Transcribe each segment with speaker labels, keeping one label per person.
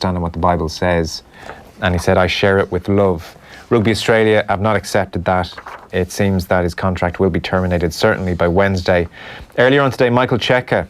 Speaker 1: understanding what the Bible says. And he said, I share it with love. Rugby Australia have not accepted that. It seems that his contract will be terminated, certainly by Wednesday. Earlier on today, Michael Cheika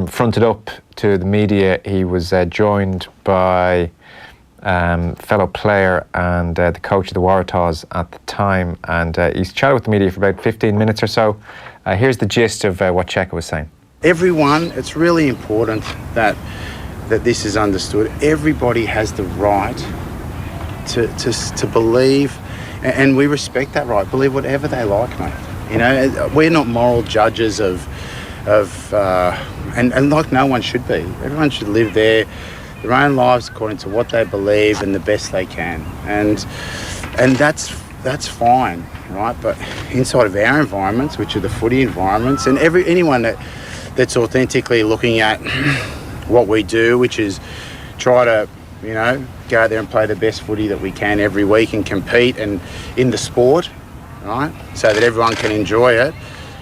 Speaker 1: fronted up to the media. He was joined by fellow player and the coach of the Waratahs at the time, and he's chatted with the media for about 15 minutes or so. Here's the gist of what Cheika was saying.
Speaker 2: Everyone, it's really important that this is understood. Everybody has the right to believe, and we respect that right. Believe whatever they like, mate. You know, we're not moral judges of and like no one should be. Everyone should live their own lives according to what they believe and the best they can, and that's fine, right? But inside of our environments, which are the footy environments, and anyone that's authentically looking at what we do, which is try to, you know, go out there and play the best footy that we can every week and compete and in the sport, right? So that everyone can enjoy it,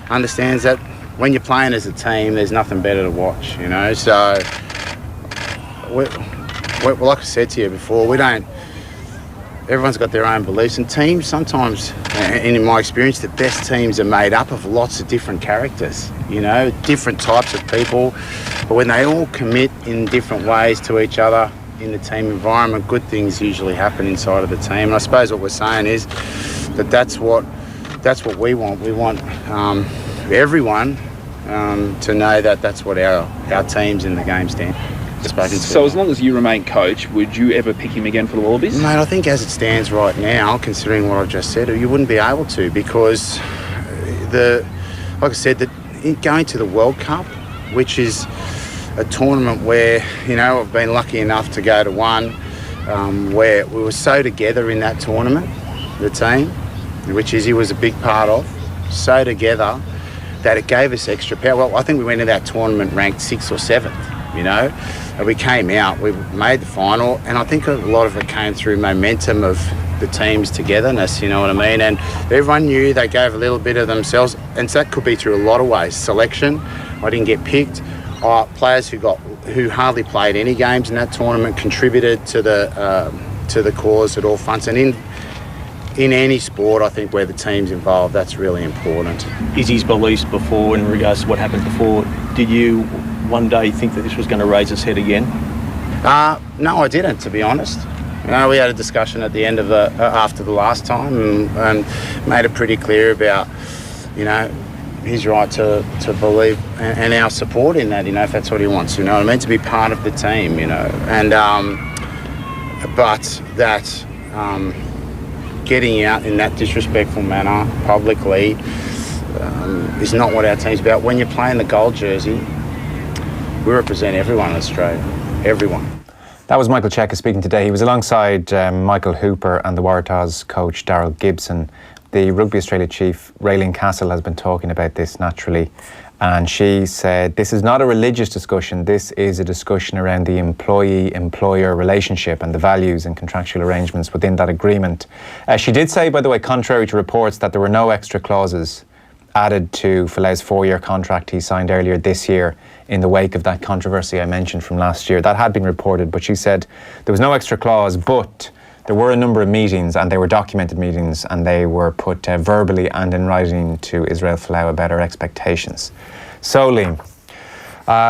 Speaker 2: understands that when you're playing as a team, there's nothing better to watch, you know? So, like I said to you before, everyone's got their own beliefs, and teams sometimes, and in my experience, the best teams are made up of lots of different characters, you know, different types of people. But when they all commit in different ways to each other in the team environment, good things usually happen inside of the team. And I suppose what we're saying is that's what we want. We want everyone to know that that's what our teams in the game stand.
Speaker 3: So as long as you remain coach, would you ever pick him again for the Wallabies?
Speaker 2: Mate, I think as it stands right now, considering what I've just said, you wouldn't be able to, because like I said, going to the World Cup, which is a tournament where, you know, I've been lucky enough to go to one where we were so together in that tournament, the team, which he was a big part of, so together that it gave us extra power. Well, I think we went in that tournament ranked 6th or 7th, you know. And we came out, we made the final, and I think a lot of it came through momentum of the team's togetherness, you know what I mean? And everyone knew they gave a little bit of themselves, and so that could be through a lot of ways. Selection, I didn't get picked. Players who hardly played any games in that tournament contributed to the cause at all fronts. And in any sport, I think where the team's involved, that's really important.
Speaker 4: Izzy's beliefs before, in regards to what happened before, did you one day think that this was going to raise its head again?
Speaker 2: No, I didn't, to be honest. You know, we had a discussion at the end of after the last time and made it pretty clear about, you know, his right to believe and our support in that, you know, if that's what he wants, you know what I mean, to be part of the team, you know. And but that getting out in that disrespectful manner publicly is not what our team's about. When you're playing the gold jersey, we represent everyone in Australia, everyone.
Speaker 1: That was Michael Cheika speaking today. He was alongside Michael Hooper and the Waratahs coach Daryl Gibson. The Rugby Australia chief, Raylene Castle, has been talking about this naturally. And she said, this is not a religious discussion. This is a discussion around the employee-employer relationship and the values and contractual arrangements within that agreement. She did say, by the way, contrary to reports, that there were no extra clauses added to Folau's 4-year contract he signed earlier this year in the wake of that controversy I mentioned from last year. That had been reported, but she said there was no extra clause, but there were a number of meetings, and they were documented meetings, and they were put verbally and in writing to Israel Folau about our expectations. So, Liam,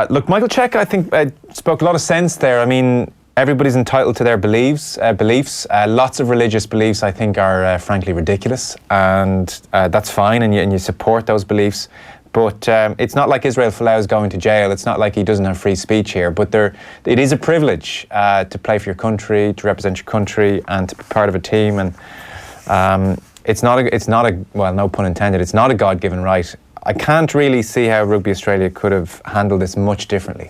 Speaker 1: look, Michael Cheika, I think, spoke a lot of sense there. I mean, everybody's entitled to their beliefs. Lots of religious beliefs, I think, are frankly ridiculous, and that's fine, and you support those beliefs. But it's not like Israel Folau is going to jail. It's not like he doesn't have free speech here. But it is a privilege to play for your country, to represent your country, and to be part of a team. And it's not a well, no pun intended. It's not a God-given right. I can't really see how Rugby Australia could have handled this much differently.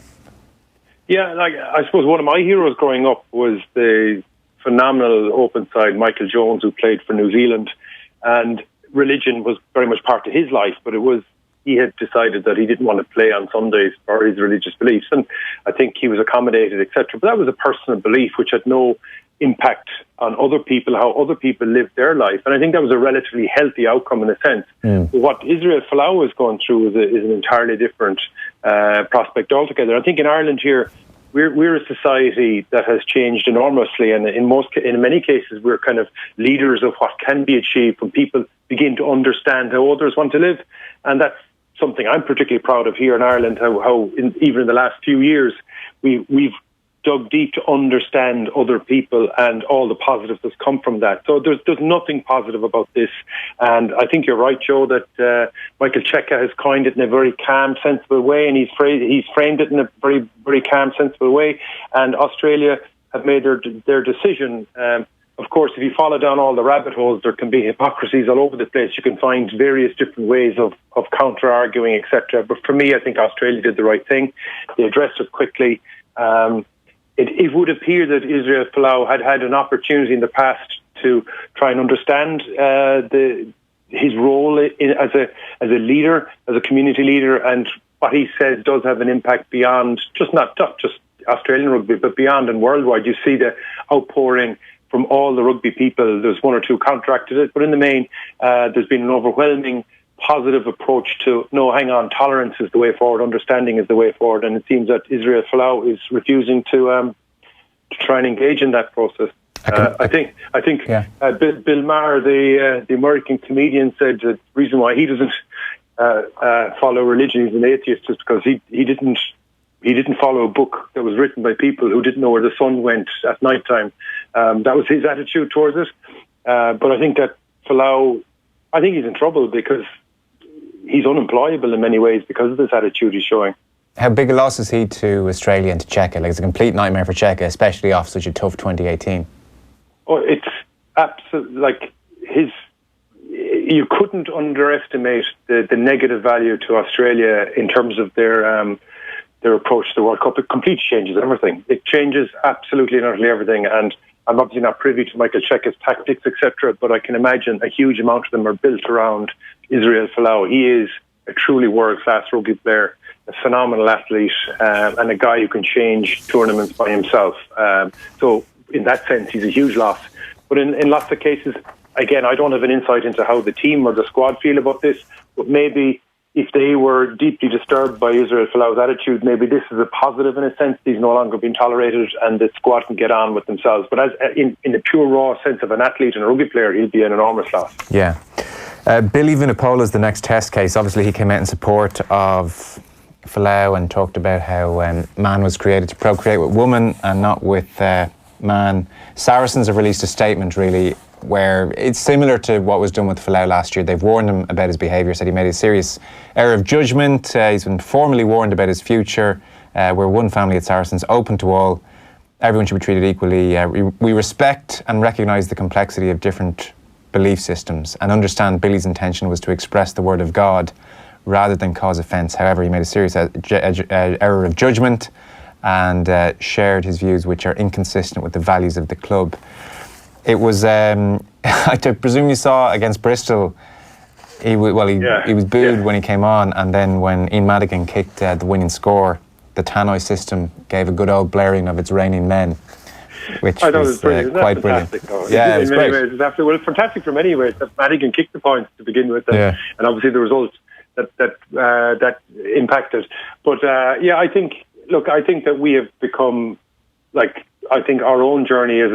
Speaker 5: Yeah, like I suppose one of my heroes growing up was the phenomenal open side Michael Jones, who played for New Zealand, and religion was very much part of his life, but he had decided that he didn't want to play on Sundays for his religious beliefs, and I think he was accommodated, etc. But that was a personal belief which had no impact on other people, how other people lived their life, and I think that was a relatively healthy outcome in a sense. What Israel Folau is going through is an entirely different prospect altogether. I think in Ireland here, we're a society that has changed enormously, and in many cases we're kind of leaders of what can be achieved when people begin to understand how others want to live, and that's something I'm particularly proud of here in Ireland. Even in the last few years we've dug deep to understand other people and all the positives that's come from that. So there's nothing positive about this, and I think you're right, Joe, that Michael Cheika has coined it in a very calm, sensible way, and he's framed it in a very, very calm, sensible way, and Australia have made their decision. Of course, if you follow down all the rabbit holes, there can be hypocrisies all over the place. You can find various different ways of counter-arguing, etc. But for me, I think Australia did the right thing. They addressed it quickly. It would appear that Israel Folau had an opportunity in the past to try and understand his role as a leader, as a community leader, and what he says does have an impact beyond not just Australian rugby, but beyond and worldwide. You see the outpouring from all the rugby people. There's one or two counteracted it, but in the main, there's been an overwhelming positive approach to, no, hang on, tolerance is the way forward, understanding is the way forward, and it seems that Israel Folau is refusing to try and engage in that process. I think Bill Maher, the American comedian, said that the reason why he doesn't follow religion, he's an atheist, is because he didn't follow a book that was written by people who didn't know where the sun went at night time. That was his attitude towards it. But I think that Folau, I think he's in trouble because he's unemployable in many ways because of this attitude he's showing.
Speaker 1: How big a loss is he to Australia and to Cheika? Like, it's a complete nightmare for Cheika, especially off such a tough 2018.
Speaker 5: Oh, it's absolutely you couldn't underestimate the negative value to Australia in terms of their approach to the World Cup. It completely changes everything. It changes absolutely and utterly everything. And I'm obviously not privy to Michael Cheika's tactics, etc., but I can imagine a huge amount of them are built around Israel Folau. He is a truly world-class rugby player, a phenomenal athlete, and a guy who can change tournaments by himself. So in that sense, he's a huge loss. But in lots of cases, again, I don't have an insight into how the team or the squad feel about this, but maybe if they were deeply disturbed by Israel Folau's attitude, maybe this is a positive in a sense. He's no longer being tolerated and the squad can get on with themselves. But as in the pure raw sense of an athlete and a rugby player, he'll be an enormous loss.
Speaker 1: Yeah. Billy Vunipola is the next test case. Obviously, he came out in support of Folau and talked about how man was created to procreate with woman and not with man. Saracens have released a statement, really, where it's similar to what was done with Folau last year. They've warned him about his behaviour, said he made a serious error of judgment. He's been formally warned about his future. We're one family at Saracens, open to all. Everyone should be treated equally. We respect and recognise the complexity of different belief systems and understand Billy's intention was to express the word of God rather than cause offence. However, he made a serious error of judgment and shared his views which are inconsistent with the values of the club. It was, I presume you saw against Bristol, he was booed when he came on, and then when Ian Madigan kicked the winning score, the Tannoy system gave a good old blaring of its reigning men, which was quite brilliant.
Speaker 5: Yeah, it's great. It's fantastic for many ways that Madigan kicked the points to begin with, and obviously the results that impacted. But I think that we have become I think our own journey as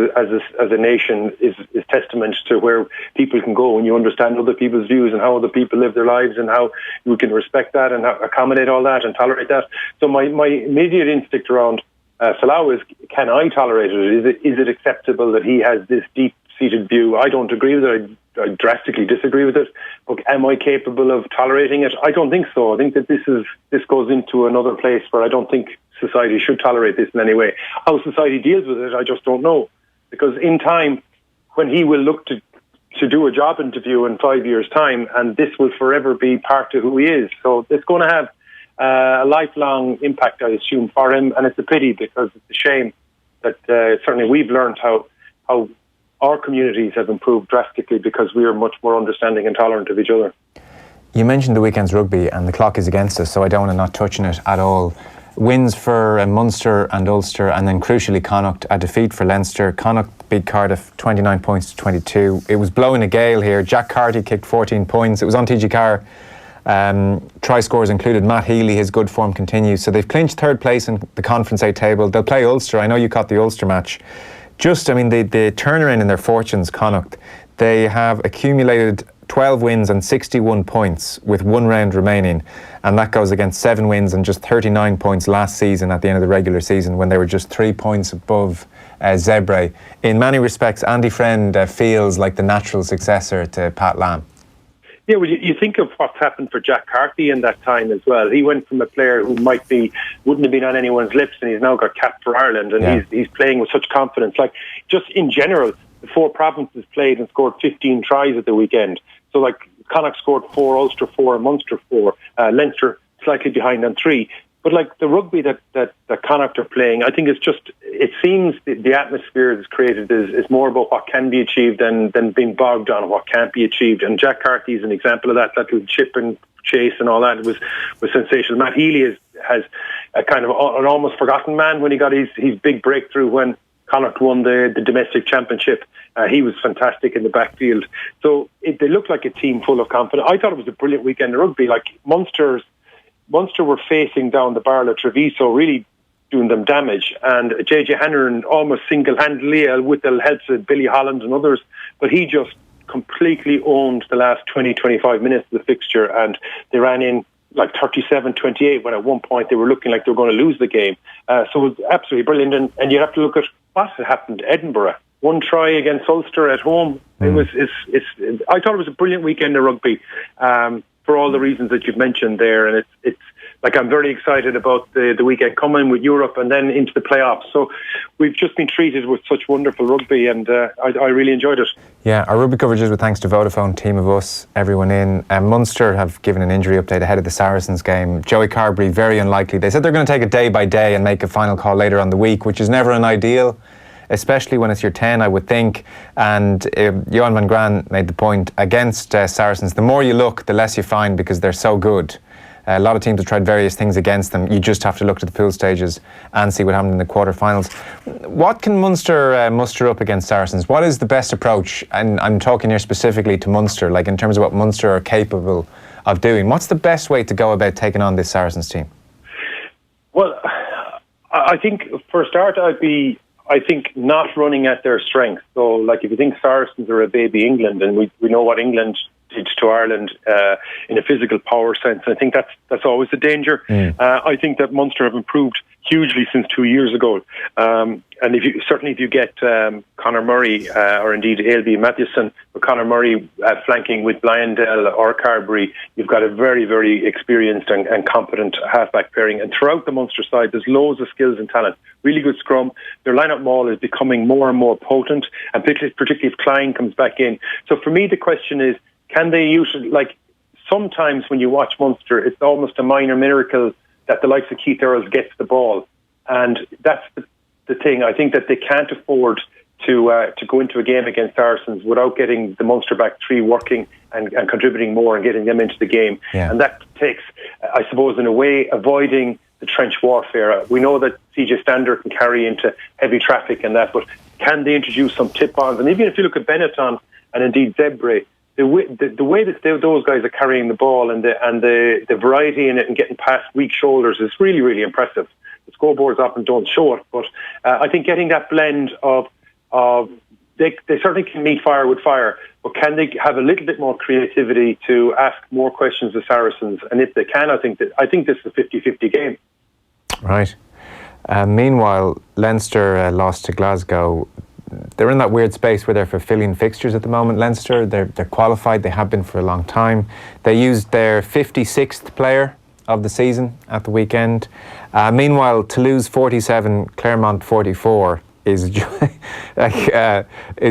Speaker 5: a nation is testament to where people can go when you understand other people's views and how other people live their lives and how we can respect that and accommodate all that and tolerate that. So my immediate instinct around Folau is, can I tolerate it? Is it acceptable that he has this deep-seated view? I don't agree with it. I drastically disagree with it. But am I capable of tolerating it? I don't think so. I think that this goes into another place where I don't think society should tolerate this in any way. How society deals with it, I just don't know. Because in time, when he will look to do a job interview in 5 years' time, and this will forever be part of who he is. So it's going to have a lifelong impact, I assume, for him. And it's a pity because it's a shame that certainly we've learned how our communities have improved drastically because we are much more understanding and tolerant of each other.
Speaker 1: You mentioned the weekend's rugby, and the clock is against us, so I don't want to not touch on it at all. Wins for Munster and Ulster, and then crucially Connacht, a defeat for Leinster. Connacht beat Cardiff 29 points to 22. It was blowing a gale here. Jack Carty kicked 14 points. It was on TG Carr Try scores included Matt Healy, his good form continues. So they've clinched third place in the Conference A table. They'll play Ulster. I know you caught the Ulster match. The turnaround in their fortunes, Connacht, they have accumulated 12 wins and 61 points with 1 round remaining, and that goes against 7 wins and just 39 points last season at the end of the regular season when they were just 3 points above Zebre. In many respects, Andy Friend feels like the natural successor to Pat Lam.
Speaker 5: Yeah, well, you think of what's happened for Jack Carthy in that time as well. He went from a player who wouldn't have been on anyone's lips, and he's now got capped for Ireland, and he's playing with such confidence. Like, just in general, the 4 provinces played and scored 15 tries at the weekend. So, like, Connacht scored 4, Ulster 4, and Munster 4. Leinster slightly behind on 3. But, like, the rugby that Connacht are playing, I think it seems the atmosphere that's created is more about what can be achieved than being bogged down on what can't be achieved. And Jack Carthy is an example of that. That little chip and chase and all that was sensational. Matt Healy has a kind of an almost forgotten man when he got his big breakthrough when Connacht won the domestic championship. He was fantastic in the backfield. So they looked like a team full of confidence. I thought it was a brilliant weekend of rugby. Like, Munster were facing down the barrel of Treviso, really doing them damage. And JJ Hanneran almost single-handedly, with the help of Billy Holland and others, but he just completely owned the last 20-25 minutes of the fixture, and they ran in like 37-28 when at one point they were looking like they were going to lose the game. So it was absolutely brilliant. And you have to look at what had happened to Edinburgh. 1 try against Ulster at home. I thought it was a brilliant weekend of rugby for all the reasons that you've mentioned there. And it's like, I'm very excited about the weekend coming with Europe and then into the playoffs. So we've just been treated with such wonderful rugby, and I really enjoyed it.
Speaker 1: Yeah, our rugby coverage is with thanks to Vodafone, team of us, everyone in. Munster have given an injury update ahead of the Saracens game. Joey Carberry, very unlikely. They said they're going to take it day by day and make a final call later on the week, which is never an ideal, especially when it's your 10, I would think. And Johan van Graan made the point against Saracens. The more you look, the less you find, because they're so good. A lot of teams have tried various things against them. You just have to look to the pool stages and see what happened in the quarterfinals. What can Munster muster up against Saracens? What is the best approach? And I'm talking here specifically to Munster, like in terms of what Munster are capable of doing. What's the best way to go about taking on this Saracens team?
Speaker 5: Well, I think for a start, I think not running at their strength. So, like, if you think Saracens are a baby England, and we know what England did to Ireland in a physical power sense, I think that's always a danger. I think that Munster have improved hugely since 2 years ago. And if you get Conor Murray or indeed Ailby Mathewson, with Conor Murray flanking with Blyndell or Carberry, you've got a very, very experienced and competent halfback pairing. And throughout the Munster side, there's loads of skills and talent. Really good scrum. Their line-up maul is becoming more and more potent, and particularly if Klein comes back in. So for me, the question is, can they use it? Like, sometimes when you watch Munster, it's almost a minor miracle that the likes of Keith Earls gets the ball. And that's the thing. I think that they can't afford to go into a game against Saracens without getting the Munster back three working and contributing more and getting them into the game. Yeah. And that takes, I suppose, in a way, avoiding the trench warfare. We know that CJ Stander can carry into heavy traffic and that, but can they introduce some tip-ons? And even if you look at Benetton and indeed Zebre, the way that those guys are carrying the ball and the variety in it and getting past weak shoulders is really, really impressive. The scoreboards often don't show it, but I think getting that blend of they certainly can meet fire with fire, but can they have a little bit more creativity to ask more questions of Saracens? And if they can, I think this is a 50-50 game. Right.
Speaker 1: Meanwhile, Leinster lost to Glasgow. They're in that weird space where they're fulfilling fixtures at the moment. Leinster, they're qualified. They have been for a long time. They used their 56th player of the season at the weekend. Meanwhile, Toulouse 47, Clermont 44 is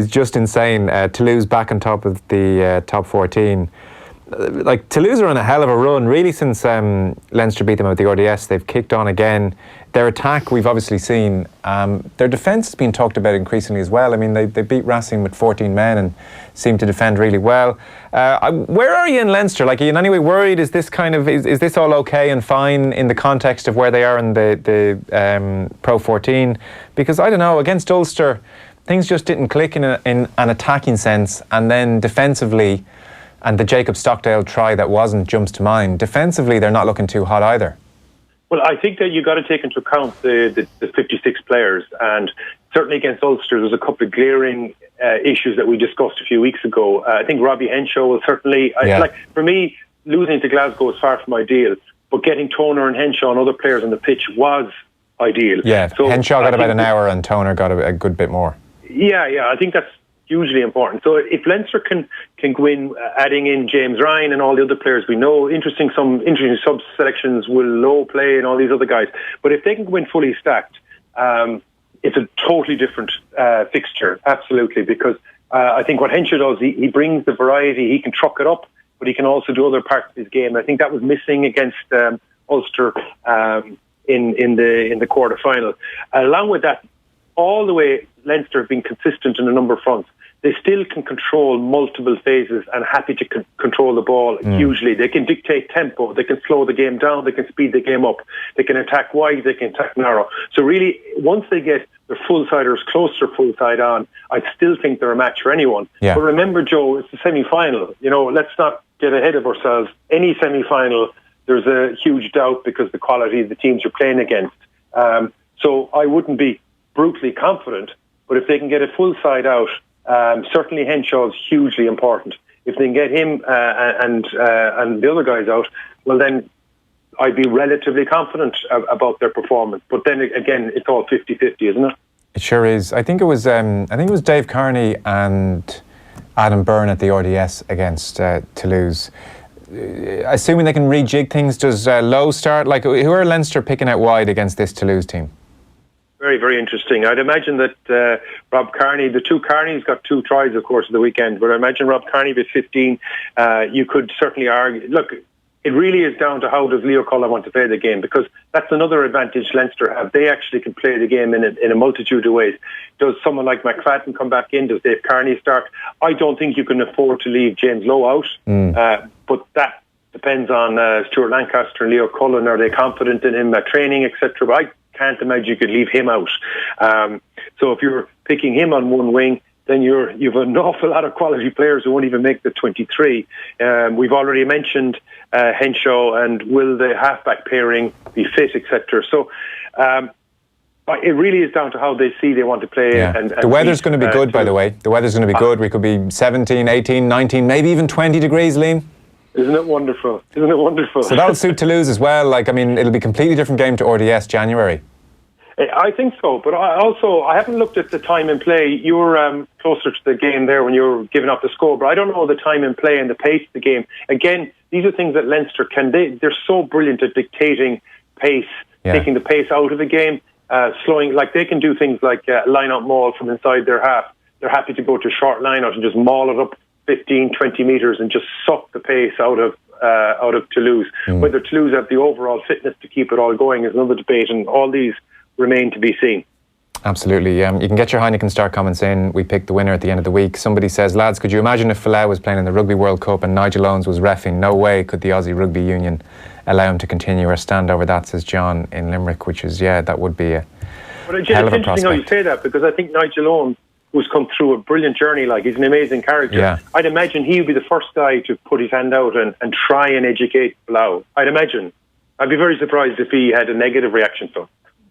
Speaker 1: just insane. Toulouse back on top of the top 14. Like, Toulouse are on a hell of a run, really, since Leinster beat them at the RDS. They've kicked on again. Their attack, we've obviously seen. Their defence has been talked about increasingly as well. I mean, they beat Racing with 14 men and seem to defend really well. Where are you in Leinster? Like, are you in any way worried? Is this is this all okay and fine in the context of where they are in the Pro 14? Because, I don't know, against Ulster, things just didn't click in an attacking sense, and then defensively, And the Jacob Stockdale try that wasn't jumps to mind. Defensively, they're not looking too hot either.
Speaker 5: Well, I think that you've got to take into account the 56 players, and certainly against Ulster, there's a couple of glaring issues that we discussed a few weeks ago. I think Robbie Henshaw will certainly, for me, losing to Glasgow is far from ideal, but getting Toner and Henshaw and other players on the pitch was ideal.
Speaker 1: Yeah, so Henshaw got about an hour and Toner got a good bit more.
Speaker 5: Yeah, I think that's hugely important. So if Leinster can go in, adding in James Ryan and all the other players we know, some interesting sub-selections, Will Lowe play and all these other guys. But if they can go in fully stacked, it's a totally different fixture, absolutely, because I think what Henshaw does, he brings the variety, he can truck it up, but he can also do other parts of his game. I think that was missing against Ulster in the quarter-final. Along with that, all the way Leinster have been consistent in a number of fronts. They still can control multiple phases and happy to control the ball hugely. They can dictate tempo. They can slow the game down. They can speed the game up. They can attack wide. They can attack narrow. So really, once they get their full-siders close to full-side on, I still think they're a match for anyone. Yeah. But remember, Joe, it's the semi-final. Let's not get ahead of ourselves. Any semi-final, there's a huge doubt because the quality of the teams you're playing against. So I wouldn't be brutally confident, but if they can get a full side out, certainly Henshaw is hugely important. If they can get him and the other guys out, well then I'd be relatively confident about their performance. But then again, it's all 50-50, isn't it?
Speaker 1: It sure is. I think it was Dave Kearney and Adam Byrne at the RDS against Toulouse. Assuming they can rejig things, does Lowe start? Like, who are Leinster picking out wide against this Toulouse team?
Speaker 5: Very, very interesting. I'd imagine that Rob Kearney, the two Kearneys got 2 tries, of course, of the weekend, but I imagine Rob Kearney with 15, you could certainly argue. Look, it really is down to how does Leo Cullen want to play the game, because that's another advantage Leinster have. They actually can play the game in a multitude of ways. Does someone like McFadden come back in? Does Dave Kearney start? I don't think you can afford to leave James Lowe out, but that depends on Stuart Lancaster and Leo Cullen. Are they confident in him at training, etc.? But I can't imagine you could leave him out. So if you're picking him on one wing, then you've an awful lot of quality players who won't even make the 23. We've already mentioned Henshaw, and will the halfback pairing be fit, etc. So it really is down to how they want to play.
Speaker 1: Yeah. And the weather's going to be good, by the way. The weather's going to be good. We could be 17, 18, 19, maybe even 20 degrees, Liam.
Speaker 5: Isn't it wonderful?
Speaker 1: So that'll suit Toulouse as well. Like, I mean, it'll be a completely different game to RDS January.
Speaker 5: I think so, but I haven't looked at the time in play. You were closer to the game there when you were giving up the score, but I don't know the time in play and the pace of the game. Again, these are things that Leinster can. They're so brilliant at dictating pace, taking the pace out of the game, slowing. Like, they can do things like line up maul from inside their half. They're happy to go to a short line out and just maul it up 15, 20 metres and just suck the pace out of Toulouse. Whether Toulouse have the overall fitness to keep it all going is another debate, and all these remain to be seen.
Speaker 1: Absolutely. You can get your Heineken Star comments in. We pick the winner at the end of the week. Somebody says, lads, could you imagine if Folau was playing in the Rugby World Cup and Nigel Owens was reffing? No way could the Aussie Rugby Union allow him to continue or stand over that, says John in Limerick, which is, that would be a hell of a prospect. It's
Speaker 5: interesting how you say that, because I think Nigel Owens, who's come through a brilliant journey, like, he's an amazing character.
Speaker 1: Yeah.
Speaker 5: I'd imagine he would be the first guy to put his hand out and try and educate Folau. I'd imagine. I'd be very surprised if he had a negative reaction to him.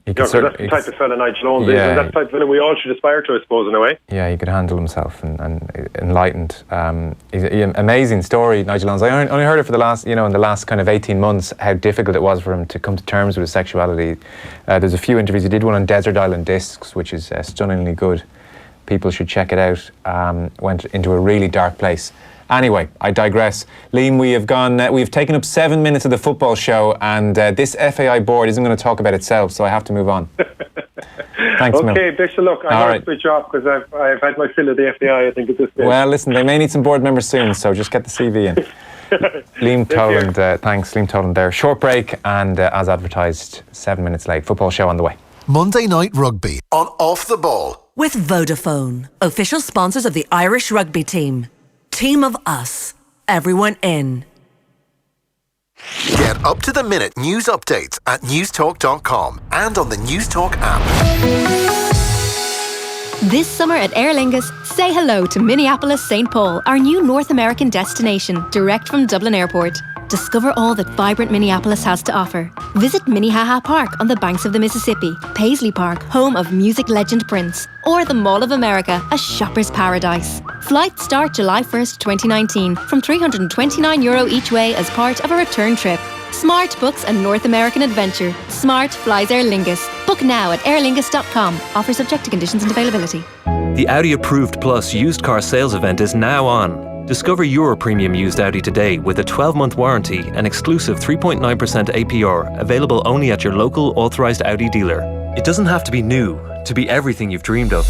Speaker 5: That's the type of fella Nigel Owens is, and that's the type of fella we all should aspire to, I suppose, in a way.
Speaker 1: Yeah, he could handle himself and enlightened. He's an amazing story, Nigel Owens. I only heard it for the last, in the last kind of 18 months, how difficult it was for him to come to terms with his sexuality. There's a few interviews. He did one on Desert Island Discs, which is stunningly good. People should check it out. Went into a really dark place. Anyway, I digress. Liam, we've taken up 7 minutes of the football show, and this FAI board isn't going to talk about itself, so I have to move on. Thanks, Mil.
Speaker 5: Okay, best of luck. I might switch off because I've had my fill of the FAI, I think, at this stage.
Speaker 1: Well, listen, they may need some board members soon, so just get the CV in. Liam Toland, thanks. Liam Toland there. Short break, and as advertised, 7 minutes late. Football show on the way.
Speaker 6: Monday Night Rugby on Off the Ball.
Speaker 7: With Vodafone, official sponsors of the Irish rugby team. Team of us. Everyone in.
Speaker 6: Get up-to-the-minute news updates at newstalk.com and on the Newstalk app.
Speaker 8: This summer at Aer Lingus, say hello to Minneapolis-St. Paul, our new North American destination, direct from Dublin Airport. Discover all that vibrant Minneapolis has to offer. Visit Minnehaha Park on the banks of the Mississippi, Paisley Park, home of music legend Prince, or the Mall of America, a shopper's paradise. Flights start July 1st, 2019, from €329 each way as part of a return trip. Smart books a North American adventure. Smart flies Aer Lingus. Book now at airlingus.com. Offer subject to conditions and availability.
Speaker 9: The Audi Approved Plus used car sales event is now on. Discover your premium used Audi today with a 12-month warranty and exclusive 3.9% APR, available only at your local authorised Audi dealer. It doesn't have to be new to be everything you've dreamed of.